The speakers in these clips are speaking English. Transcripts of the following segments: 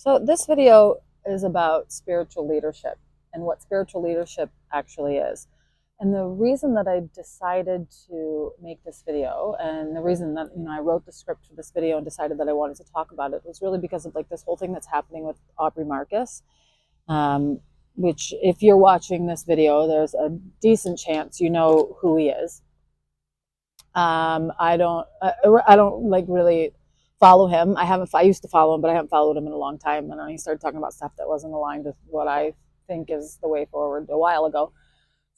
So this video is about spiritual leadership and what spiritual leadership actually is. And the reason that I decided to make this video, and the reason that I wrote the script for this video and decided that I wanted to talk about it, was really because of like this whole thing that's happening with Aubrey Marcus. Which, if you're watching this video, there's a decent chance you know who he is. I don't like really follow him. I used to follow him, but I haven't followed him in a long time. And he started talking about stuff that wasn't aligned with what I think is the way forward a while ago.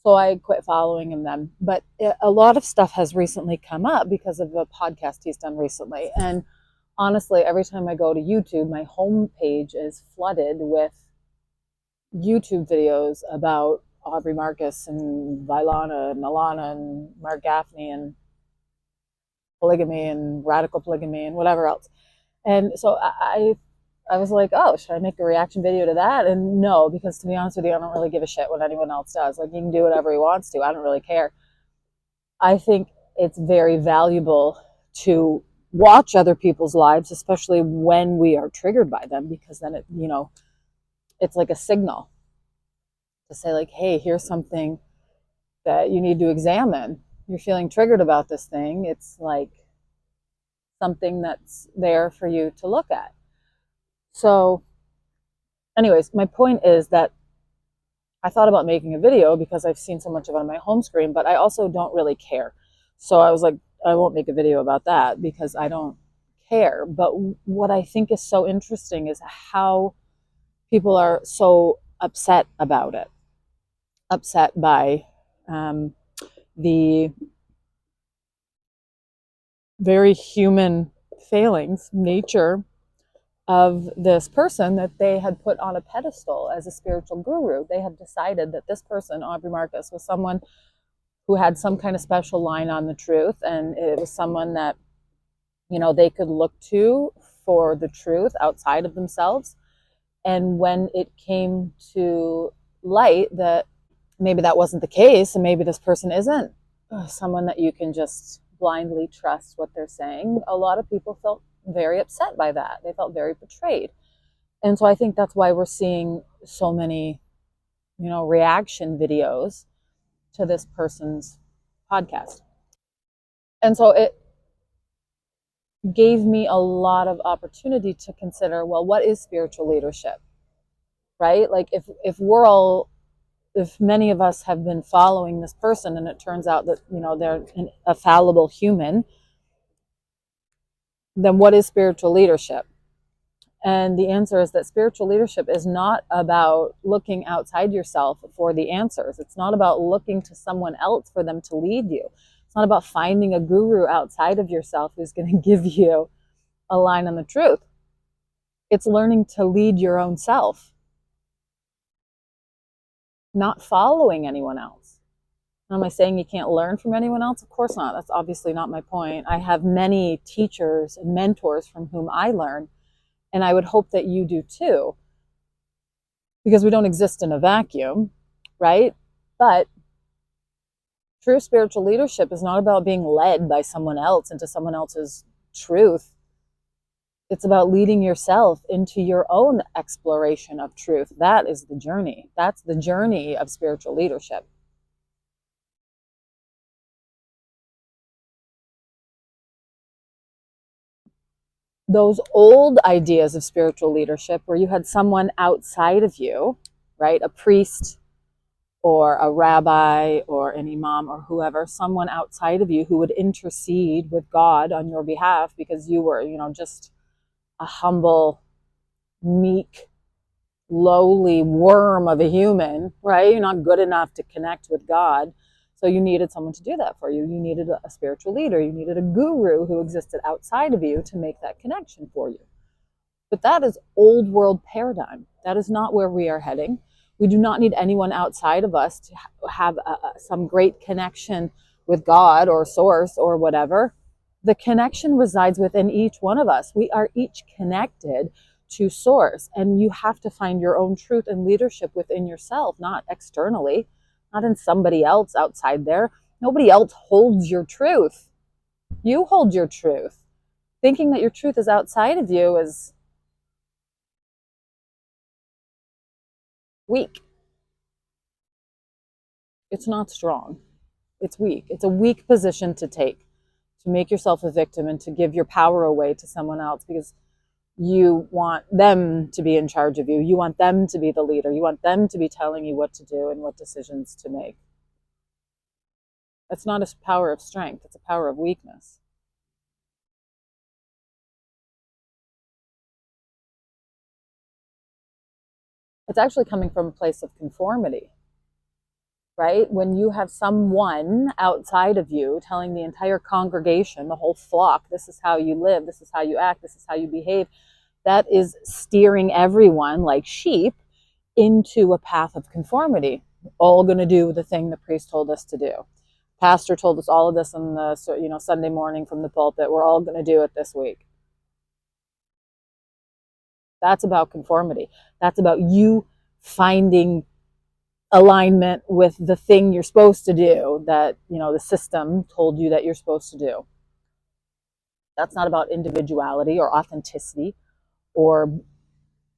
So I quit following him then. But a lot of stuff has recently come up because of the podcast he's done recently. And honestly, every time I go to YouTube, my homepage is flooded with YouTube videos about Aubrey Marcus and Vylana and Alana and Mark Gaffney and polygamy and radical polygamy and whatever else. And so I was like, oh, should I make a reaction video to that? And no, because to be honest with you, I don't really give a shit what anyone else does. Like, you can do whatever he wants to. I don't really care. I think it's very valuable to watch other people's lives, especially when we are triggered by them, because then it's like a signal to say like, hey, here's something that you need to examine. You're feeling triggered about this thing. It's like something that's there for you to look at. So anyways, my point is that I thought about making a video because I've seen so much of it on my home screen, but I also don't really care. So I was like, I won't make a video about that because I don't care. But what I think is so interesting is how people are so upset about it, upset by the very human failings, nature of this person that they had put on a pedestal as a spiritual guru. They had decided that this person, Aubrey Marcus, was someone who had some kind of special line on the truth, and it was someone that they could look to for the truth outside of themselves. And when it came to light that maybe that wasn't the case, and maybe this person isn't someone that you can just blindly trust what they're saying, a lot of people felt very upset by that. They felt very betrayed. And so I think that's why we're seeing so many, reaction videos to this person's podcast. And so it gave me a lot of opportunity to consider, well, what is spiritual leadership? Right? Like if many of us have been following this person and it turns out that, they're a fallible human, then what is spiritual leadership? And the answer is that spiritual leadership is not about looking outside yourself for the answers. It's not about looking to someone else for them to lead you. It's not about finding a guru outside of yourself who's going to give you a line on the truth. It's learning to lead your own self, not following anyone else. Am I saying you can't learn from anyone else? Of course not. That's obviously not my point. I have many teachers and mentors from whom I learn, and I would hope that you do too, because we don't exist in a vacuum, right? But true spiritual leadership is not about being led by someone else into someone else's truth. It's about leading yourself into your own exploration of truth. That is the journey. That's the journey of spiritual leadership. Those old ideas of spiritual leadership where you had someone outside of you, right? A priest or a rabbi or an imam or whoever, someone outside of you who would intercede with God on your behalf because you were, just a humble, meek, lowly worm of a human, right? You're not good enough to connect with God. So you needed someone to do that for you. You needed a spiritual leader. You needed a guru who existed outside of you to make that connection for you. But that is old world paradigm. That is not where we are heading. We do not need anyone outside of us to have some great connection with God or source or whatever. The connection resides within each one of us. We are each connected to source, and you have to find your own truth and leadership within yourself, not externally, not in somebody else outside there. Nobody else holds your truth. You hold your truth. Thinking that your truth is outside of you is Weak. It's not strong. It's weak. It's a weak position to take, to make yourself a victim and to give your power away to someone else because you want them to be in charge of you. You want them to be the leader. You want them to be telling you what to do and what decisions to make. That's not a power of strength. It's a power of weakness. It's actually coming from a place of conformity, right? When you have someone outside of you telling the entire congregation, the whole flock, this is how you live, this is how you act, this is how you behave, that is steering everyone like sheep into a path of conformity. We're all going to do the thing the priest told us to do. Pastor told us all of this on the Sunday morning from the pulpit. We're all going to do it this week. That's about conformity. That's about you finding alignment with the thing you're supposed to do that, the system told you that you're supposed to do. That's not about individuality or authenticity or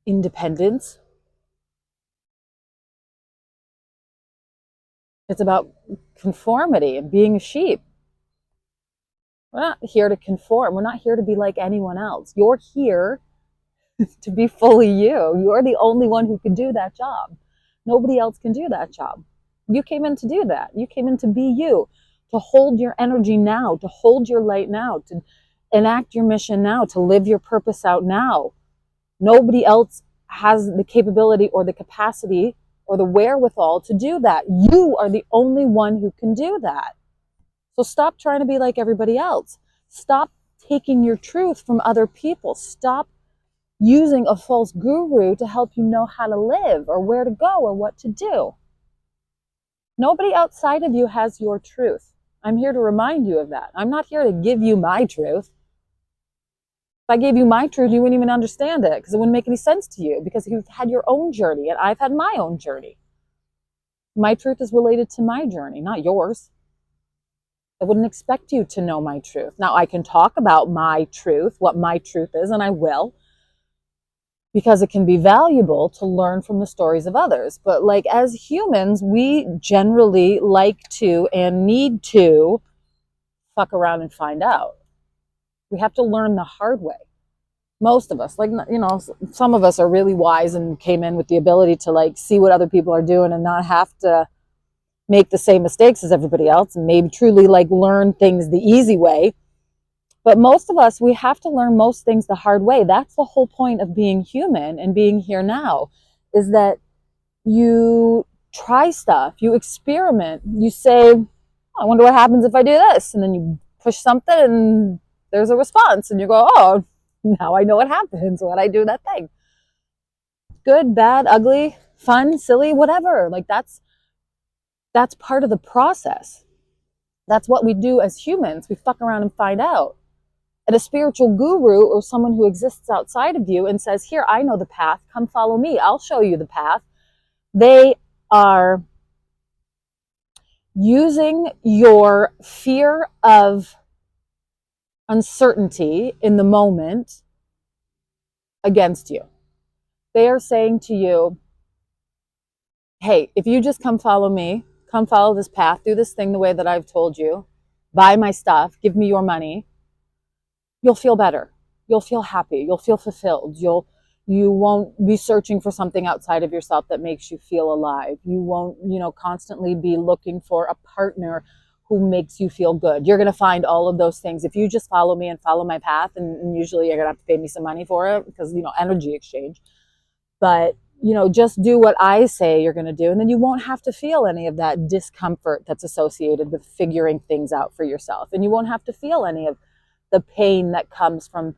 independence. It's about conformity and being a sheep. We're not here to conform. We're not here to be like anyone else. You're here to be fully you. You're the only one who can do that job. Nobody else can do that job. You came in to do that. You came in to be you, to hold your energy now, to hold your light now, to enact your mission now, to live your purpose out now. Nobody else has the capability or the capacity or the wherewithal to do that. You are the only one who can do that. So stop trying to be like everybody else. Stop taking your truth from other people. Stop using a false guru to help you know how to live or where to go or what to do. Nobody outside of you has your truth. I'm here to remind you of that. I'm not here to give you my truth. If I gave you my truth, you wouldn't even understand it because it wouldn't make any sense to you because you've had your own journey and I've had my own journey. My truth is related to my journey, not yours. I wouldn't expect you to know my truth. Now, I can talk about my truth, what my truth is, and I will, because it can be valuable to learn from the stories of others. But like as humans, we generally like to and need to fuck around and find out. We have to learn the hard way. Most of us, some of us are really wise and came in with the ability to see what other people are doing and not have to make the same mistakes as everybody else and maybe truly learn things the easy way. But most of us, we have to learn most things the hard way. That's the whole point of being human and being here now, is that you try stuff, you experiment, you say, I wonder what happens if I do this. And then you push something and there's a response and you go, oh, now I know what happens when I do that thing. Good, bad, ugly, fun, silly, whatever. That's part of the process. That's what we do as humans. We fuck around and find out. And a spiritual guru or someone who exists outside of you and says, here, I know the path. Come follow me. I'll show you the path. They are using your fear of uncertainty in the moment against you. They are saying to you, hey, if you just come follow me, come follow this path, do this thing the way that I've told you, buy my stuff, give me your money, you'll feel better. You'll feel happy. You'll feel fulfilled. You won't be searching for something outside of yourself that makes you feel alive. You won't, constantly be looking for a partner who makes you feel good. You're going to find all of those things. If you just follow me and follow my path, and usually you're going to have to pay me some money for it because, energy exchange. But just do what I say you're going to do, and then you won't have to feel any of that discomfort that's associated with figuring things out for yourself. And you won't have to feel any of the pain that comes from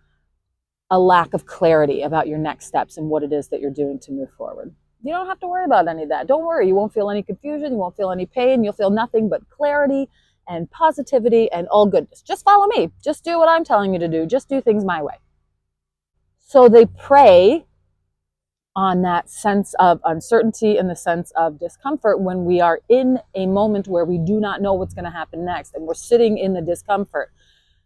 a lack of clarity about your next steps and what it is that you're doing to move forward. You don't have to worry about any of that. Don't worry. You won't feel any confusion. You won't feel any pain. You'll feel nothing but clarity and positivity and all goodness. Just follow me. Just do what I'm telling you to do. Just do things my way. So they prey on that sense of uncertainty and the sense of discomfort when we are in a moment where we do not know what's going to happen next and we're sitting in the discomfort.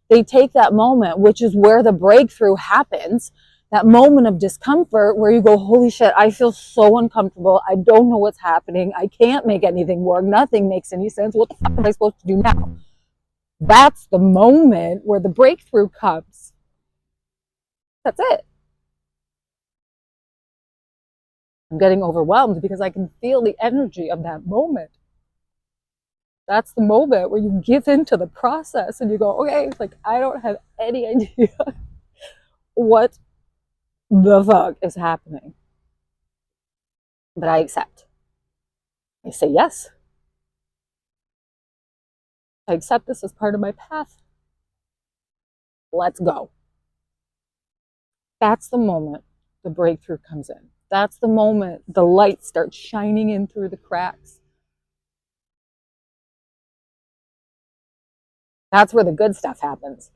They take that moment, which is where the breakthrough happens. that moment of discomfort where you go, holy shit, I feel so uncomfortable. I don't know what's happening. I can't make anything work. Nothing makes any sense. What the fuck am I supposed to do now? That's the moment where the breakthrough comes. That's it. I'm getting overwhelmed because I can feel the energy of that moment. That's the moment where you give into the process and you go, okay, like I don't have any idea what the fuck is happening. But I accept. I say yes. I accept this as part of my path. Let's go. That's the moment the breakthrough comes in. That's the moment the light starts shining in through the cracks. That's where the good stuff happens.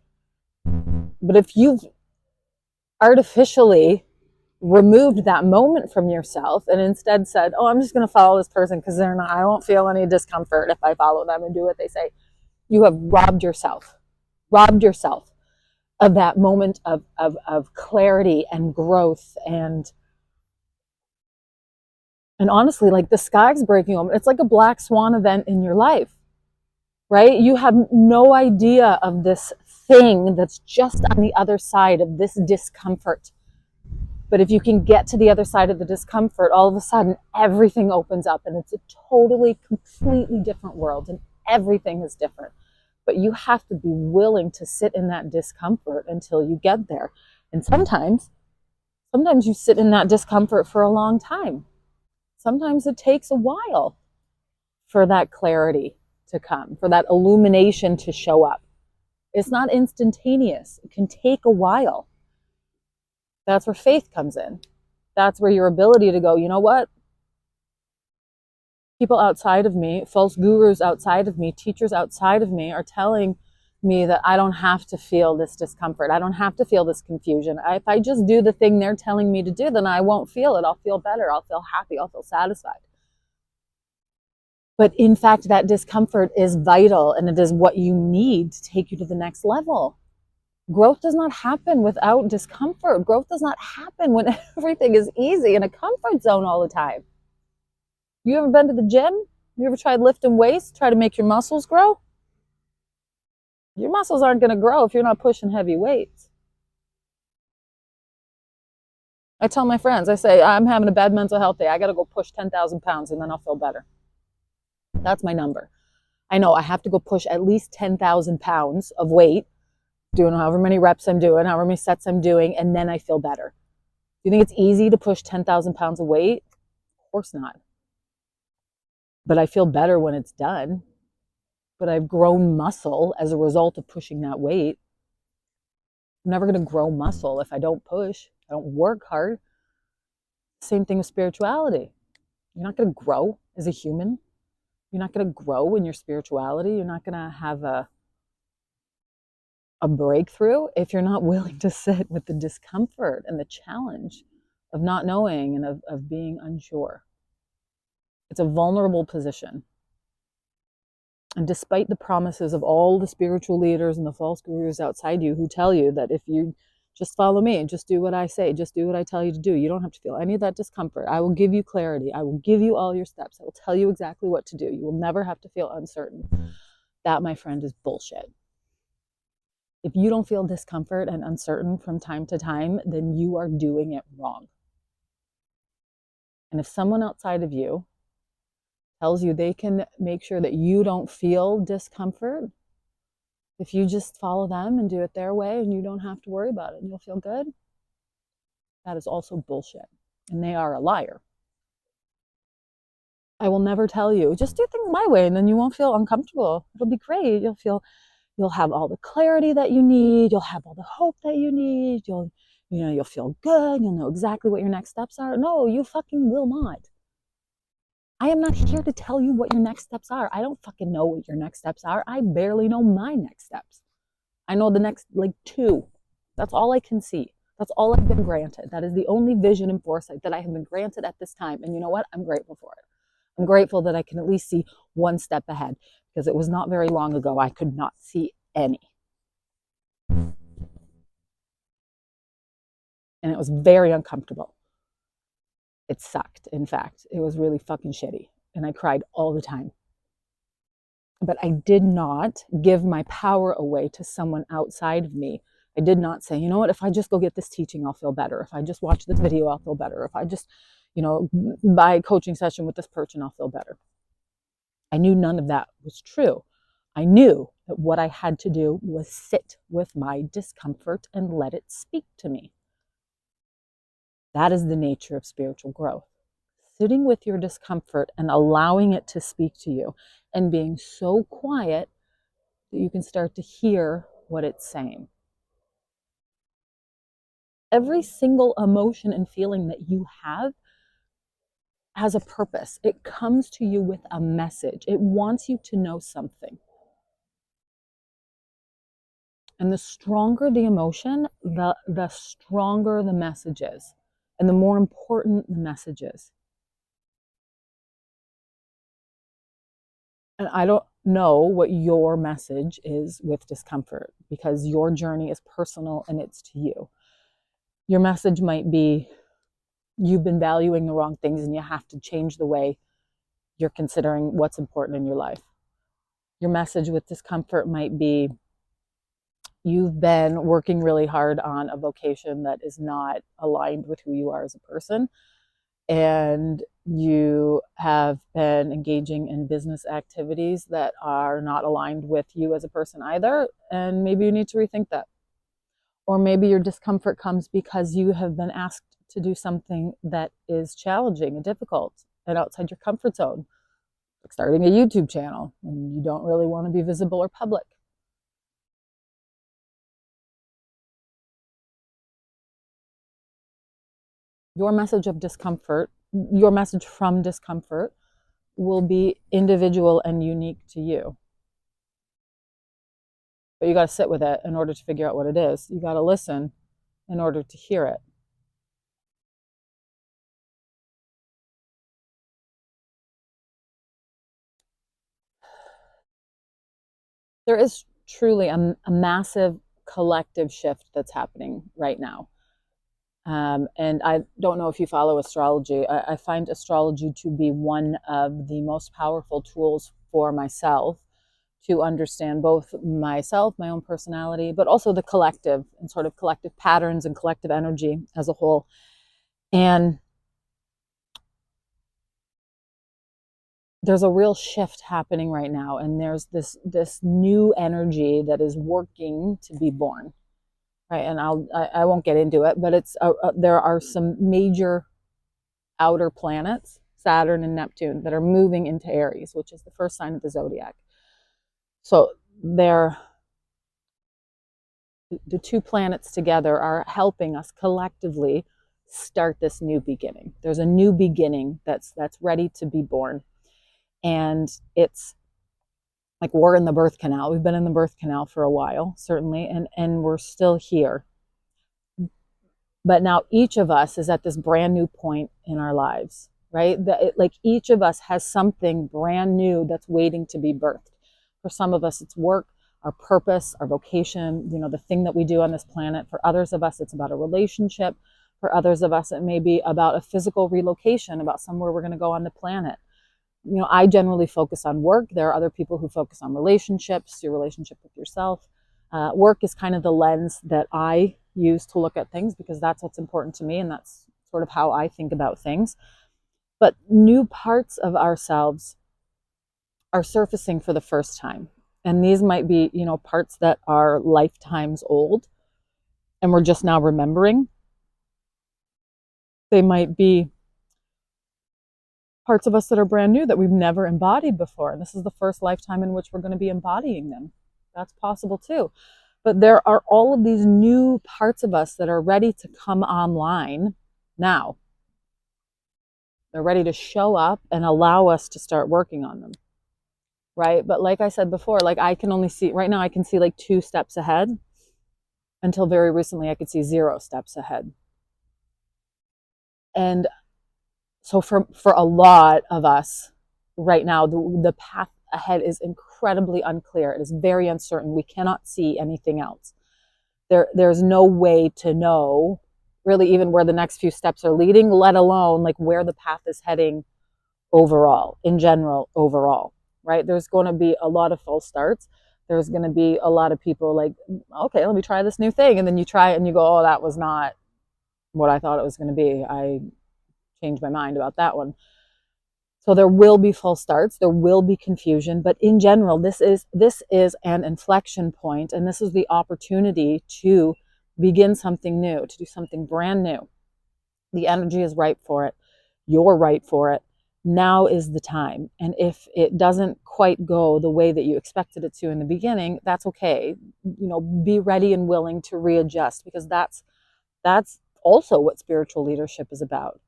But if you've artificially removed that moment from yourself and instead said, oh, I'm just going to follow this person because they're not, I won't feel any discomfort if I follow them and do what they say, you have robbed yourself of that moment of clarity and growth and honestly, like the sky's breaking open. It's like a black swan event in your life, right? You have no idea of this thing that's just on the other side of this discomfort. But if you can get to the other side of the discomfort, all of a sudden everything opens up and it's a totally, completely different world and everything is different. But you have to be willing to sit in that discomfort until you get there. And sometimes you sit in that discomfort for a long time. Sometimes it takes a while for that clarity to come, for that illumination to show up. It's not instantaneous. It can take a while. That's where faith comes in. That's where your ability to go, you know what? People outside of me, false gurus outside of me, teachers outside of me are telling me that I don't have to feel this discomfort. I don't have to feel this confusion. If I just do the thing they're telling me to do, then I won't feel it. I'll feel better. I'll feel happy. I'll feel satisfied. But in fact, that discomfort is vital and it is what you need to take you to the next level. Growth does not happen without discomfort. Growth does not happen when everything is easy in a comfort zone all the time. You ever been to the gym? You ever tried lifting weights, try to make your muscles grow? Your muscles aren't going to grow if you're not pushing heavy weights. I tell my friends, I say, I'm having a bad mental health day. I got to go push 10,000 pounds and then I'll feel better. That's my number. I know I have to go push at least 10,000 pounds of weight, doing however many reps I'm doing, however many sets I'm doing, and then I feel better. Do you think it's easy to push 10,000 pounds of weight? Of course not. But I feel better when it's done. But I've grown muscle as a result of pushing that weight. I'm never going to grow muscle if I don't push, I don't work hard. Same thing with spirituality. You're not going to grow as a human. You're not going to grow in your spirituality. You're not going to have a breakthrough if you're not willing to sit with the discomfort and the challenge of not knowing and of being unsure. It's a vulnerable position. And despite the promises of all the spiritual leaders and the false gurus outside you who tell you that if you just follow me and just do what I say, just do what I tell you to do, you don't have to feel any of that discomfort. I will give you clarity. I will give you all your steps. I will tell you exactly what to do. You will never have to feel uncertain. That, my friend, is bullshit. If you don't feel discomfort and uncertain from time to time, then you are doing it wrong. And if someone outside of you tells you they can make sure that you don't feel discomfort, if you just follow them and do it their way and you don't have to worry about it and you'll feel good, that is also bullshit. And they are a liar. I will never tell you, just do things my way and then you won't feel uncomfortable. It'll be great. You'll have all the clarity that you need. You'll have all the hope that you need. You'll feel good. You'll know exactly what your next steps are. No, you fucking will not. I am not here to tell you what your next steps are. I don't fucking know what your next steps are. I barely know my next steps. I know the next, like, 2. That's all I can see. That's all I've been granted. That is the only vision and foresight that I have been granted at this time. And you know what? I'm grateful for it. I'm grateful that I can at least see one step ahead because it was not very long ago I could not see any. And it was very uncomfortable. It sucked. In fact, it was really fucking shitty. And I cried all the time. But I did not give my power away to someone outside of me. I did not say, you know what, if I just go get this teaching, I'll feel better. If I just watch this video, I'll feel better. If I just, buy a coaching session with this person, I'll feel better. I knew none of that was true. I knew that what I had to do was sit with my discomfort and let it speak to me. That is the nature of spiritual growth. Sitting with your discomfort and allowing it to speak to you and being so quiet that you can start to hear what it's saying. Every single emotion and feeling that you have has a purpose. It comes to you with a message. It wants you to know something. And the stronger the emotion, the stronger the message is, and the more important the message is. And I don't know what your message is with discomfort, because your journey is personal and it's to you. Your message might be you've been valuing the wrong things and you have to change the way you're considering what's important in your life. Your message with discomfort might be you've been working really hard on a vocation that is not aligned with who you are as a person, and you have been engaging in business activities that are not aligned with you as a person either, and maybe you need to rethink that. Or maybe your discomfort comes because you have been asked to do something that is challenging and difficult and outside your comfort zone, like starting a YouTube channel, and you don't really want to be visible or public. Your message of discomfort, your message from discomfort, will be individual and unique to you. But you got to sit with it in order to figure out what it is. You got to listen in order to hear it. There is truly a massive collective shift that's happening right now. And I don't know if you follow astrology. I find astrology to be one of the most powerful tools for myself to understand both myself, my own personality, but also the collective and sort of collective patterns and collective energy as a whole. And there's a real shift happening right now, and there's this new energy that is working to be born, right? And I won't get into it, but there are some major outer planets, Saturn and Neptune, that are moving into Aries, which is the first sign of the zodiac. So the two planets together are helping us collectively start this new beginning. There's a new beginning that's ready to be born. And it's like we're in the birth canal. We've been in the birth canal for a while, certainly, and we're still here. But now each of us is at this brand new point in our lives, right? Like each of us has something brand new that's waiting to be birthed. For some of us, it's work, our purpose, our vocation, the thing that we do on this planet. For others of us, it's about a relationship. For others of us, it may be about a physical relocation, about somewhere we're going to go on the planet. I generally focus on work. There are other people who focus on relationships, your relationship with yourself. Work is kind of the lens that I use to look at things because that's what's important to me and that's sort of how I think about things. But new parts of ourselves are surfacing for the first time. And these might be, parts that are lifetimes old and we're just now remembering. They might be parts of us that are brand new that we've never embodied before. And this is the first lifetime in which we're going to be embodying them. That's possible too. But there are all of these new parts of us that are ready to come online now. They're ready to show up and allow us to start working on them. Right? But like I said before, like I can only see, right now I can see like 2 steps ahead. Until very recently, I could see 0 steps ahead. And so for a lot of us right now, the path ahead is incredibly unclear. It is very uncertain. We cannot see anything else. There's no way to know really even where the next few steps are leading, let alone like where the path is heading overall, in general, overall, right? There's going to be a lot of false starts. There's going to be a lot of people like, okay, let me try this new thing. And then you try it and you go, oh, that was not what I thought it was going to be. I changed my mind about that one. So there will be false starts, there will be confusion, but in general, this is an inflection point, and this is the opportunity to begin something new, to do something brand new. The energy is right for it. You're right for it. Now is the time. And if it doesn't quite go the way that you expected it to in the beginning, that's okay. Be ready and willing to readjust, because that's also what spiritual leadership is about.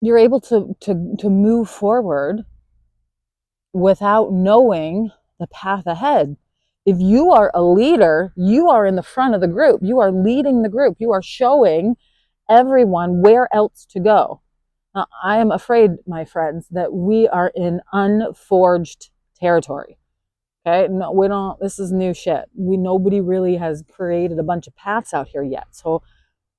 You're able to move forward without knowing the path ahead. If you are a leader, you are in the front of the group. You are leading the group. You are showing everyone where else to go. Now, I am afraid, my friends, that we are in unforged territory. Okay, no, we don't. This is new shit. Nobody really has created a bunch of paths out here yet. So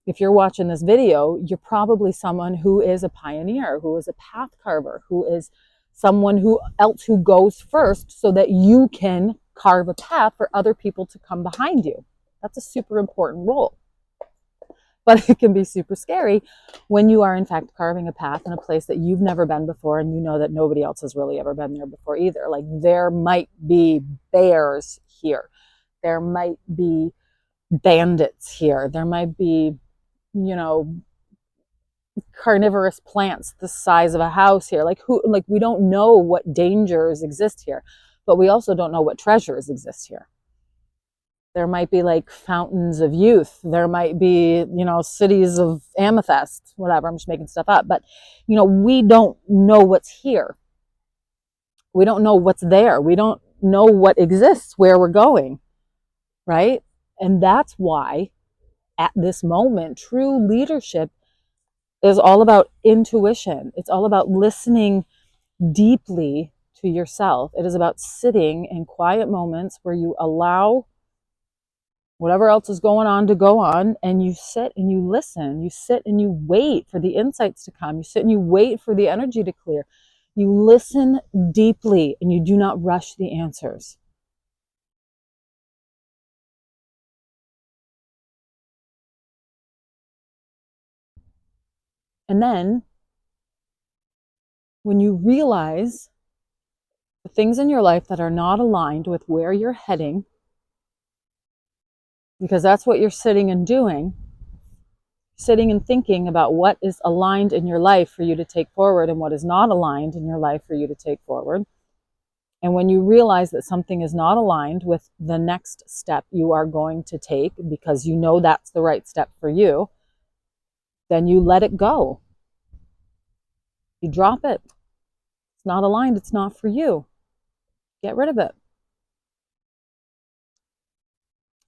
if you're watching this video, you're probably someone who is a pioneer, who is a path carver, who is someone who goes first so that you can carve a path for other people to come behind you. That's a super important role. But it can be super scary when you are in fact carving a path in a place that you've never been before, and you know that nobody else has really ever been there before either. Like, there might be bears here. There might be bandits here. There might be, carnivorous plants the size of a house here. Like, we don't know what dangers exist here, but we also don't know what treasures exist here. There might be like fountains of youth. There might be, cities of amethyst, whatever. I'm just making stuff up. But, we don't know what's here. We don't know what's there. We don't know what exists, where we're going, right? And that's why at this moment, true leadership is all about intuition. It's all about listening deeply to yourself. It is about sitting in quiet moments where you allow whatever else is going on to go on, and you sit and you listen. You sit and you wait for the insights to come. You sit and you wait for the energy to clear. You listen deeply and you do not rush the answers. And then when you realize the things in your life that are not aligned with where you're heading, because that's what you're sitting and doing, sitting and thinking about what is aligned in your life for you to take forward and what is not aligned in your life for you to take forward. And when you realize that something is not aligned with the next step you are going to take, because you know that's the right step for you, then you let it go. You drop it. It's not aligned. It's not for you. Get rid of it.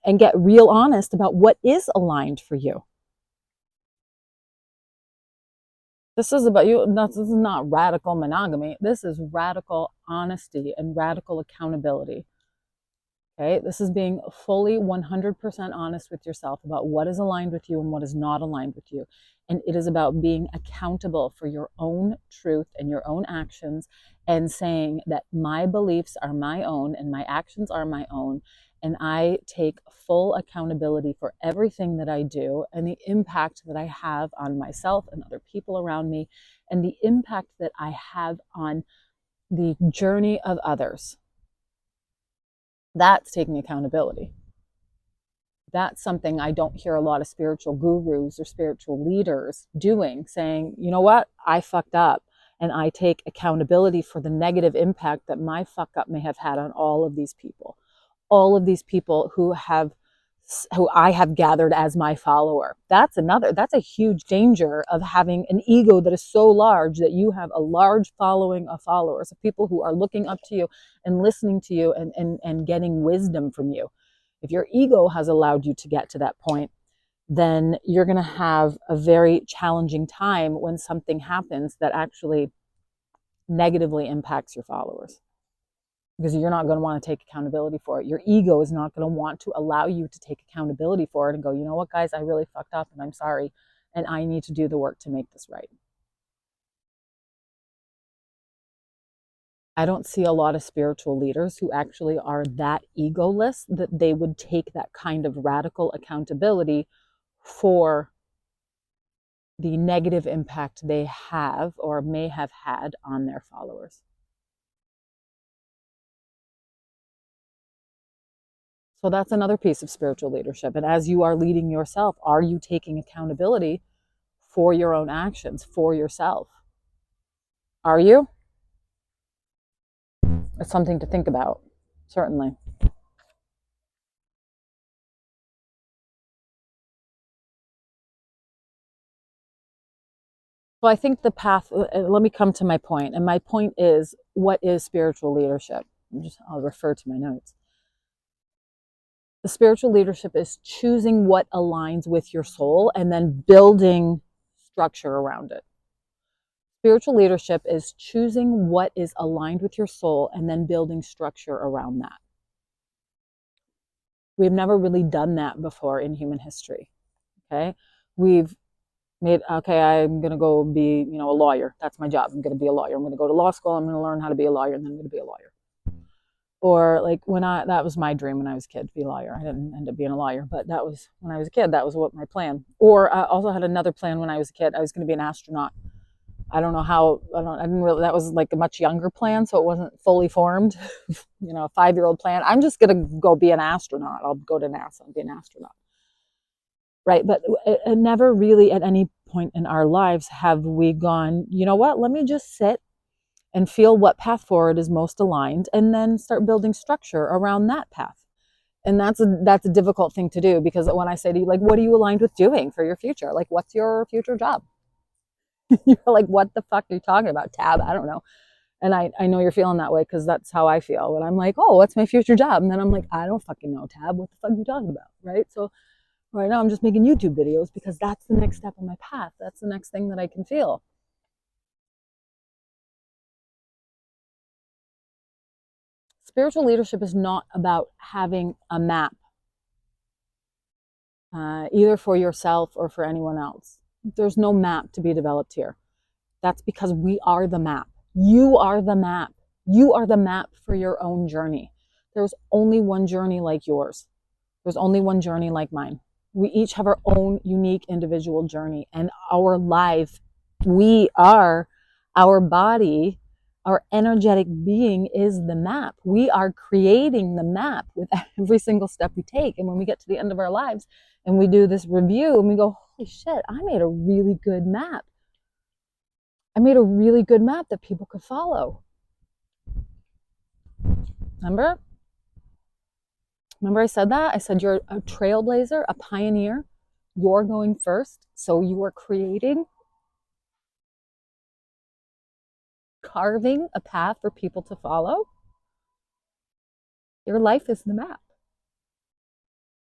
And get real honest about what is aligned for you. This is about you. This is not radical monogamy. This is radical honesty and radical accountability. Okay, this is being fully 100% honest with yourself about what is aligned with you and what is not aligned with you. And it is about being accountable for your own truth and your own actions, and saying that my beliefs are my own and my actions are my own. And I take full accountability for everything that I do and the impact that I have on myself and other people around me, and the impact that I have on the journey of others. That's taking accountability. That's something I don't hear a lot of spiritual gurus or spiritual leaders doing, saying, you know what, I fucked up, and I take accountability for the negative impact that my fuck up may have had on all of these people who I have gathered as my follower. That's a huge danger of having an ego that is so large that you have a large following of followers, of people who are looking up to you and listening to you and getting wisdom from you. If your ego has allowed you to get to that point, then you're going to have a very challenging time when something happens that actually negatively impacts your followers. because you're not going to want to take accountability for it. Your ego is not going to want to allow you to take accountability for it and go, you know what, guys, I really fucked up and I'm sorry. And I need to do the work to make this right. I don't see a lot of spiritual leaders who actually are that egoless that they would take that kind of radical accountability for the negative impact they have or may have had on their followers. So that's another piece of spiritual leadership. And as you are leading yourself, are you taking accountability for your own actions, for yourself? Are you? It's something to think about, certainly. So I think the path, let me come to my point. And my point is, what is spiritual leadership? I'll refer to my notes. The spiritual leadership is choosing what aligns with your soul and then building structure around it. Spiritual leadership is choosing what is aligned with your soul and then building structure around that. We've never really done that before in human history. Okay. We've made, okay, I'm going to go be, a lawyer. That's my job. I'm going to be a lawyer. I'm going to go to law school. I'm going to learn how to be a lawyer and then I'm going to be a lawyer. Or like that was my dream when I was a kid, to be a lawyer. I didn't end up being a lawyer, but that was when I was a kid. That was what my plan. Or I also had another plan when I was a kid. I was going to be an astronaut. I don't know how, I didn't really, that was like a much younger plan. So it wasn't fully formed, a 5-year-old plan. I'm just going to go be an astronaut. I'll go to NASA and be an astronaut. Right. But it never really at any point in our lives have we gone, you know what, let me just sit and feel what path forward is most aligned and then start building structure around that path. And that's a difficult thing to do, because when I say to you, like, what are you aligned with doing for your future? Like, what's your future job? You're like, what the fuck are you talking about, Tab? I don't know. And I know you're feeling that way because that's how I feel when I'm like, oh, what's my future job? And then I'm like, I don't fucking know, Tab. What the fuck are you talking about? Right. So right now I'm just making YouTube videos because that's the next step on my path. That's the next thing that I can feel. Spiritual leadership is not about having a map, either for yourself or for anyone else. There's no map to be developed here. That's because we are the map. You are the map. You are the map for your own journey. There's only one journey like yours. There's only one journey like mine. We each have our own unique individual journey, and our life, we are our body, our energetic being is the map. We are creating the map with every single step we take. And when we get to the end of our lives and we do this review and we go, holy shit, I made a really good map. I made a really good map that people could follow. Remember? Remember I said that? I said you're a trailblazer, a pioneer. You're going first. So you are creating, carving a path for people to follow. Your life is the map.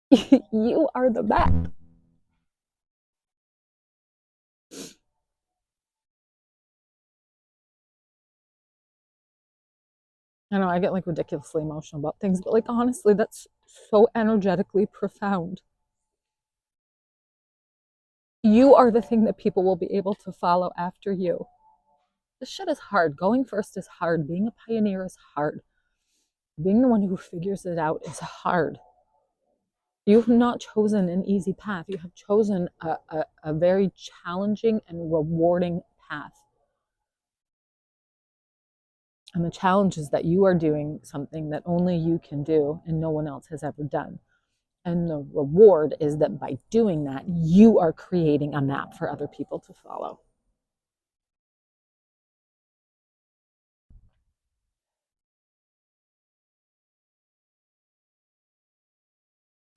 You are the map. I know I get like ridiculously emotional about things, but like honestly, that's so energetically profound. You are the thing that people will be able to follow after you. This shit is hard. Going first is hard. Being a pioneer is hard. Being the one who figures it out is hard. You've not chosen an easy path. You have chosen a very challenging and rewarding path. And the challenge is that you are doing something that only you can do and no one else has ever done. And the reward is that by doing that, you are creating a map for other people to follow.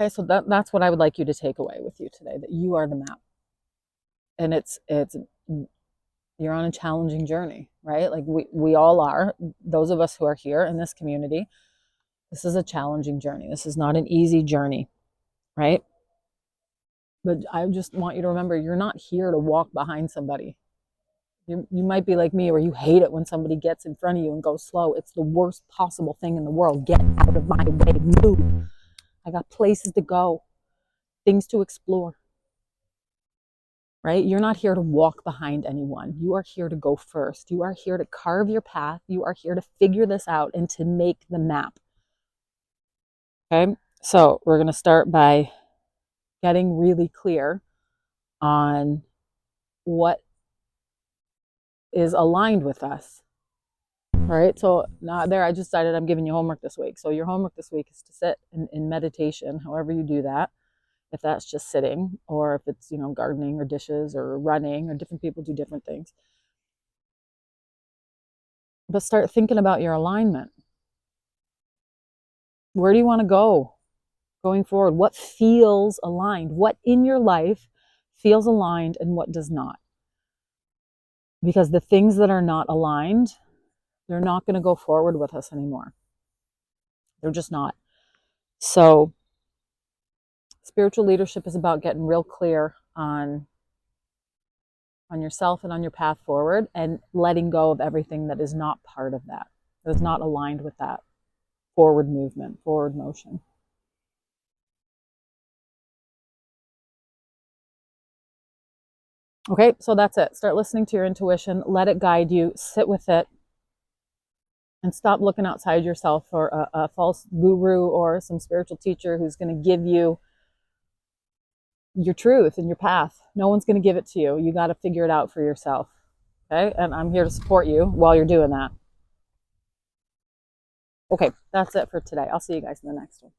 Okay, so that's what I would like you to take away with you today, that you are the map. And it's you're on a challenging journey, right? Like we all are. Those of us who are here in this community, this is a challenging journey. This is not an easy journey, right? But I just want you to remember, you're not here to walk behind somebody. You might be like me, where you hate it when somebody gets in front of you and goes slow. It's the worst possible thing in the world. Get out of my way. Move. I got places to go, things to explore, right? You're not here to walk behind anyone. You are here to go first. You are here to carve your path. You are here to figure this out and to make the map. Okay, so we're going to start by getting really clear on what is aligned with us. Right, so now there I just decided I'm giving you homework this week. So your homework this week is to sit in meditation, however you do that. If that's just sitting, or if it's, gardening or dishes or running, or different people do different things. But start thinking about your alignment. Where do you want to go going forward? What feels aligned? What in your life feels aligned and what does not? Because the things that are not aligned, they're not going to go forward with us anymore. They're just not. So spiritual leadership is about getting real clear on yourself and on your path forward, and letting go of everything that is not part of that is not aligned with that forward movement, forward motion. Okay, so that's it. Start listening to your intuition, let it guide you, sit with it, and stop looking outside yourself for a false guru or some spiritual teacher who's going to give you your truth and your path. No one's going to give it to you. You got to figure it out for yourself. Okay, and I'm here to support you while you're doing that. Okay, that's it for today. I'll see you guys in the next one.